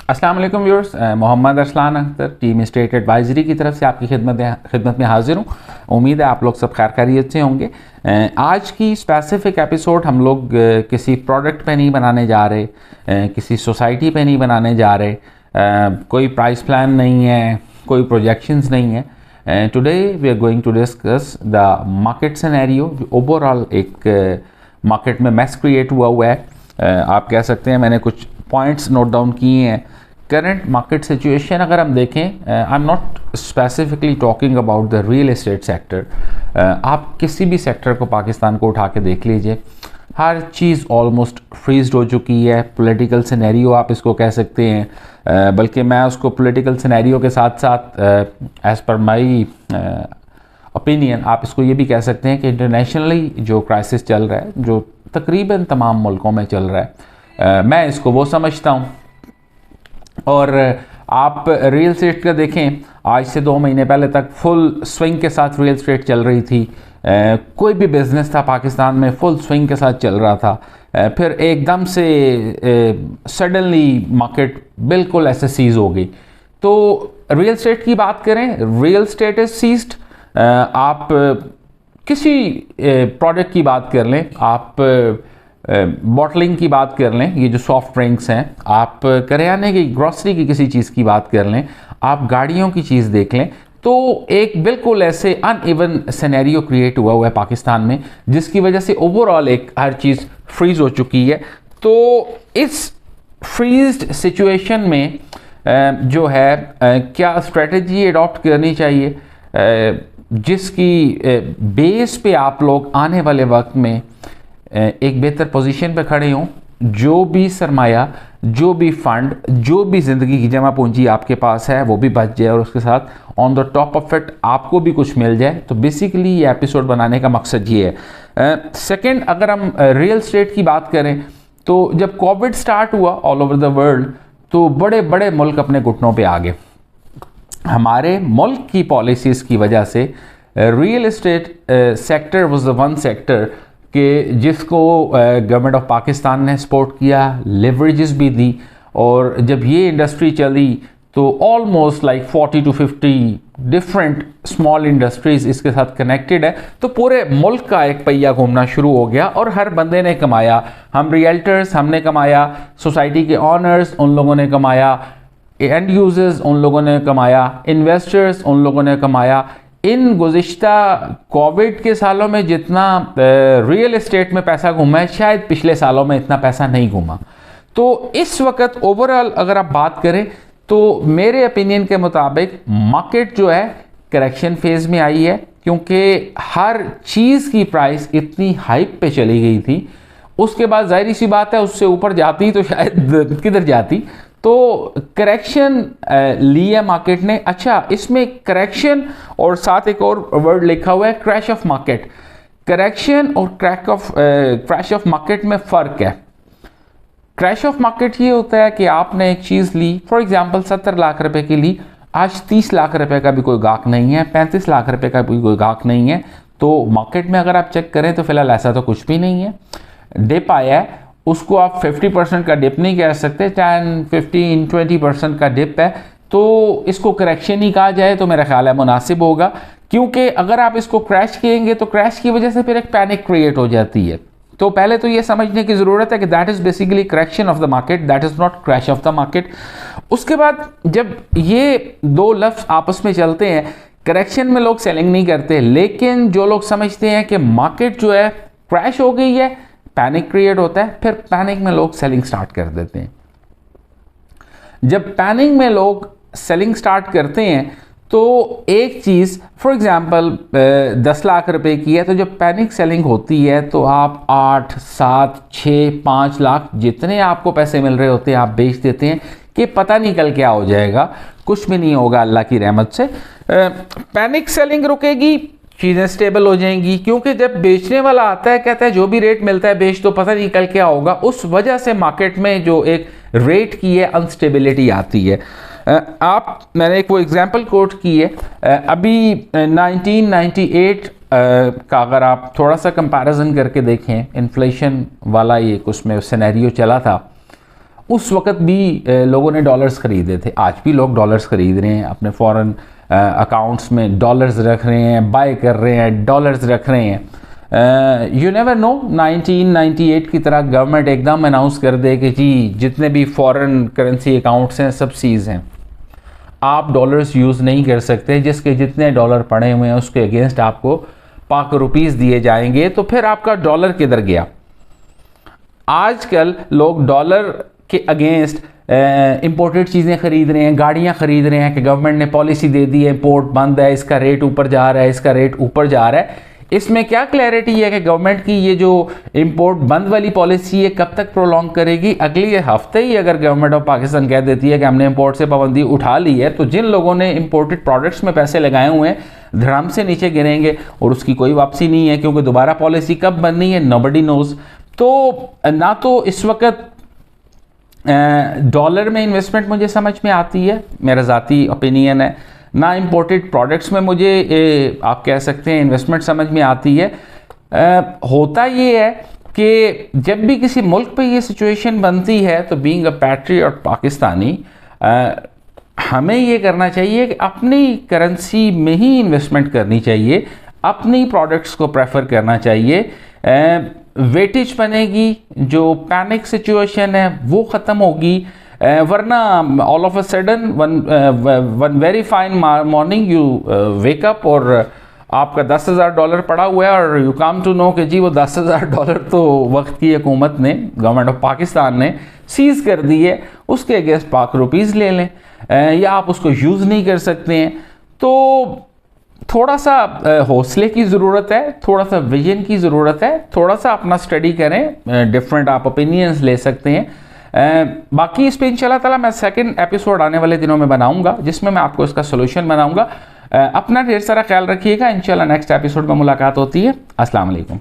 अस्सलाम वालेकुम viewers, Mohammad Arsalan Akhtar team state advisory की तरफ से आपकी खिदमत में हाजिर हूँ। उम्मीद है आप लोग सब खैर खैरियत से होंगे। आज की स्पेसिफिक एपिसोड हम लोग किसी प्रोडक्ट पे नहीं बनाने जा रहे, किसी सोसाइटी पे नहीं बनाने जा रहे, कोई प्राइस प्लान नहीं है, कोई प्रोजेक्शंस नहीं है। Today we are going to discuss the market scenario. Overall एक मार्केट में मैस क्रिएट हुआ है। आप कह सकते हैं मैंने कुछ पॉइंट्स नोट डाउन किए हैं। करंट मार्केट सिचुएशन अगर हम देखें, I am not specifically talking about the real estate sector. आप किसी भी सेक्टर को पाकिस्तान को उठा के देख लीजिए, हर चीज़ ऑलमोस्ट फ्रीज्ड हो चुकी है। पॉलिटिकल सिनेरियो आप इसको कह सकते हैं, बल्कि मैं उसको पॉलिटिकल सिनेरियो के साथ साथ एज़ पर माई ओपिनियन आप इसको ये भी कह सकते हैं कि इंटरनेशनली जो क्राइसिस चल रहा है, जो तकरीबन तमाम मुल्कों में चल रहा है, मैं इसको वो समझता हूँ। और आप रियल एस्टेट का देखें, आज से 2 महीने पहले तक फुल स्विंग के साथ रियल एस्टेट चल रही थी। कोई भी बिज़नेस था पाकिस्तान में फुल स्विंग के साथ चल रहा था। फिर एकदम से सडनली मार्केट बिल्कुल ऐसे सीज हो गई। तो रियल एस्टेट की बात करें, रियल एस्टेट इज सीज्ड। आप किसी प्रोडक्ट की बात कर लें, आप बॉटलिंग की बात कर लें, ये जो सॉफ्ट ड्रिंक्स हैं, आप करियाने की ग्रॉसरी की किसी चीज़ की बात कर लें, आप गाड़ियों की चीज़ देख लें, तो एक बिल्कुल ऐसे अनइवन सिनेरियो क्रिएट हुआ है पाकिस्तान में, जिसकी वजह से ओवरऑल एक हर चीज़ फ्रीज हो चुकी है। तो इस फ्रीज्ड सिचुएशन में जो है क्या स्ट्रेटजी अडॉप्ट करनी चाहिए जिसकी बेस पे आप लोग आने वाले वक्त में एक बेहतर पोजीशन पे खड़े हों। जो भी सरमाया, जो भी फंड, जो भी ज़िंदगी की जमा पूंजी आपके पास है वो भी बच जाए और उसके साथ on the top of it आपको भी कुछ मिल जाए। तो बेसिकली ये एपिसोड बनाने का मकसद ये है। सेकंड, अगर हम रियल एस्टेट की बात करें तो जब कोविड स्टार्ट हुआ ऑल ओवर द वर्ल्ड, तो बड़े बड़े मुल्क अपने घुटनों पे आ गए। हमारे मुल्क की पॉलिसीज़ की वजह से real estate sector was the one sector कि जिसको गवर्नमेंट ऑफ पाकिस्तान ने सपोर्ट किया, लेवरेजेस भी दी। और जब ये इंडस्ट्री चली तो almost like 40 to 50 different small industries इसके साथ कनेक्टेड है। तो पूरे मुल्क का एक पहिया घूमना शुरू हो गया और हर बंदे ने कमाया। हम रियल्टर्स हमने कमाया, सोसाइटी के ऑनर्स उन लोगों ने कमाया, एंड यूजर्स उन लोगों ने कमाया, इन्वेस्टर्स उन लोगों ने कमाया। इन गुज़िश्ता कोविड के सालों में जितना रियल एस्टेट में पैसा घूमा है, शायद पिछले सालों में इतना पैसा नहीं घूमा। तो इस वक्त ओवरऑल अगर आप बात करें तो मेरे ओपिनियन के मुताबिक मार्केट जो है करेक्शन फेज़ में आई है, क्योंकि हर चीज़ की प्राइस इतनी हाइप पे चली गई थी। उसके बाद जाहिर सी बात है उससे ऊपर जाती तो शायद किधर जाती। तो करेक्शन ली है मार्केट ने। अच्छा, इसमें करेक्शन और साथ एक और वर्ड लिखा हुआ है क्रैश ऑफ मार्केट। करेक्शन और क्रैश ऑफ मार्केट में फ़र्क है। क्रैश ऑफ मार्केट ये होता है कि आपने एक चीज़ ली, फॉर एग्जांपल 70 लाख रुपए की ली, आज 30 लाख रुपए का भी कोई गाहक नहीं है, 35 लाख रुपए का भी कोई गाहक नहीं है। तो मार्केट में अगर आप चेक करें तो फिलहाल ऐसा तो कुछ भी नहीं है। डिप आया है, उसको आप 50% का डिप नहीं कह सकते, 10, 15, 20% का डिप है। तो इसको करेक्शन ही कहा जाए तो मेरा ख्याल है मुनासिब होगा, क्योंकि अगर आप इसको क्रैश कहेंगे तो क्रैश की वजह से फिर एक पैनिक क्रिएट हो जाती है। तो पहले तो ये समझने की ज़रूरत है कि that is basically correction of the market, that is not crash of the market. उसके बाद जब ये दो लफ्ज़ आपस में चलते हैं, करेक्शन में लोग सेलिंग नहीं करते, लेकिन जो लोग समझते हैं कि मार्केट जो है क्रैश हो गई है, पैनिक क्रिएट होता है, फिर पैनिक में लोग सेलिंग स्टार्ट कर देते हैं। जब पैनिक में लोग सेलिंग स्टार्ट करते हैं तो एक चीज़ फॉर एग्जांपल 10 लाख रुपए की है, तो जब पैनिक सेलिंग होती है तो आप 8, 7, 6, 5 लाख जितने आपको पैसे मिल रहे होते हैं आप बेच देते हैं कि पता नहीं कल क्या हो जाएगा। कुछ भी नहीं होगा अल्लाह की रहमत से। पैनिक सेलिंग रुकेगी, चीज़ें स्टेबल हो जाएंगी, क्योंकि जब बेचने वाला आता है कहता है जो भी रेट मिलता है बेच, तो पता नहीं कल क्या होगा। उस वजह से मार्केट में जो एक रेट की है अनस्टेबिलिटी आती है। मैंने एक वो एग्जांपल कोट की है, अभी 1998 का अगर आप थोड़ा सा कंपैरिजन करके देखें, इन्फ्लेशन वाला ये उसमें सिनेरियो चला था, उस वक़्त भी लोगों ने डॉलर्स ख़रीदे थे। आज भी लोग डॉलर्स ख़रीद रहे हैं, अपने फॉरेन अकाउंट्स में डॉलर्स रख रहे हैं, बाय कर रहे हैं, डॉलर्स रख रहे हैं। यू नेवर नो, 1998 की तरह गवर्नमेंट एकदम अनाउंस कर दे कि जी जितने भी फॉरेन करेंसी अकाउंट्स हैं सब सीज हैं, आप डॉलर्स यूज़ नहीं कर सकते, जिसके जितने डॉलर पड़े हुए हैं उसके अगेंस्ट आपको पाक रुपीज़ दिए जाएंगे, तो फिर आपका डॉलर किधर गया? आजकल लोग डॉलर के अगेंस्ट इंपोर्टेड चीज़ें ख़रीद रहे हैं, गाड़ियाँ ख़रीद रहे हैं कि गवर्नमेंट ने पॉलिसी दे दी है, इंपोर्ट बंद है, इसका रेट ऊपर जा रहा है, इसका रेट ऊपर जा रहा है। इसमें क्या क्लैरिटी है कि गवर्नमेंट की ये जो इंपोर्ट बंद वाली पॉलिसी है कब तक प्रोलॉन्ग करेगी? अगले हफ्ते ही अगर गवर्नमेंट ऑफ पाकिस्तान कह देती है कि हमने इंपोर्ट से पाबंदी उठा ली है, तो जिन लोगों ने इंपोर्टेड प्रोडक्ट्स में पैसे लगाए हुए हैं धड़ाम से नीचे गिरेंगे और उसकी कोई वापसी नहीं है, क्योंकि दोबारा पॉलिसी कब बननी है नोबडी नोज। तो ना तो इस वक्त डॉलर में इन्वेस्टमेंट मुझे समझ में आती है, मेरा ज़ाती ओपिनियन है, ना इंपोर्टेड प्रोडक्ट्स में मुझे आप कह सकते हैं इन्वेस्टमेंट समझ में आती है। होता ये है कि जब भी किसी मुल्क पे ये सिचुएशन बनती है तो बीइंग अ पैट्रियट पाकिस्तानी हमें ये करना चाहिए कि अपनी करेंसी में ही इन्वेस्टमेंट करनी चाहिए, अपनी प्रोडक्ट्स को प्रेफर करना चाहिए। वेटेज बनेगी, जो पैनिक सिचुएशन है वो ख़त्म होगी, वरना all of a sudden one very fine morning you wake up और आपका $10,000 पड़ा हुआ है और यू कम टू नो कि जी वो $10,000 तो वक्त की हुकूमत ने, गवर्नमेंट ऑफ पाकिस्तान ने सीज़ कर दी है, उसके अगेंस्ट पाक रुपीज़ ले लें या आप उसको यूज़ नहीं कर सकते हैं। तो थोड़ा सा हौसले की ज़रूरत है, थोड़ा सा विजन की ज़रूरत है, थोड़ा सा अपना स्टडी करें, डिफरेंट आप ओपिनियंस ले सकते हैं। बाकी इस पे इंशाल्लाह ताला मैं सेकंड एपिसोड आने वाले दिनों में बनाऊंगा, जिसमें मैं आपको इसका सोल्यूशन बनाऊंगा। अपना ढेर सारा ख्याल रखिएगा, इंशाल्लाह नेक्स्ट एपिसोड में मुलाकात होती है। अस्सलाम वालेकुम।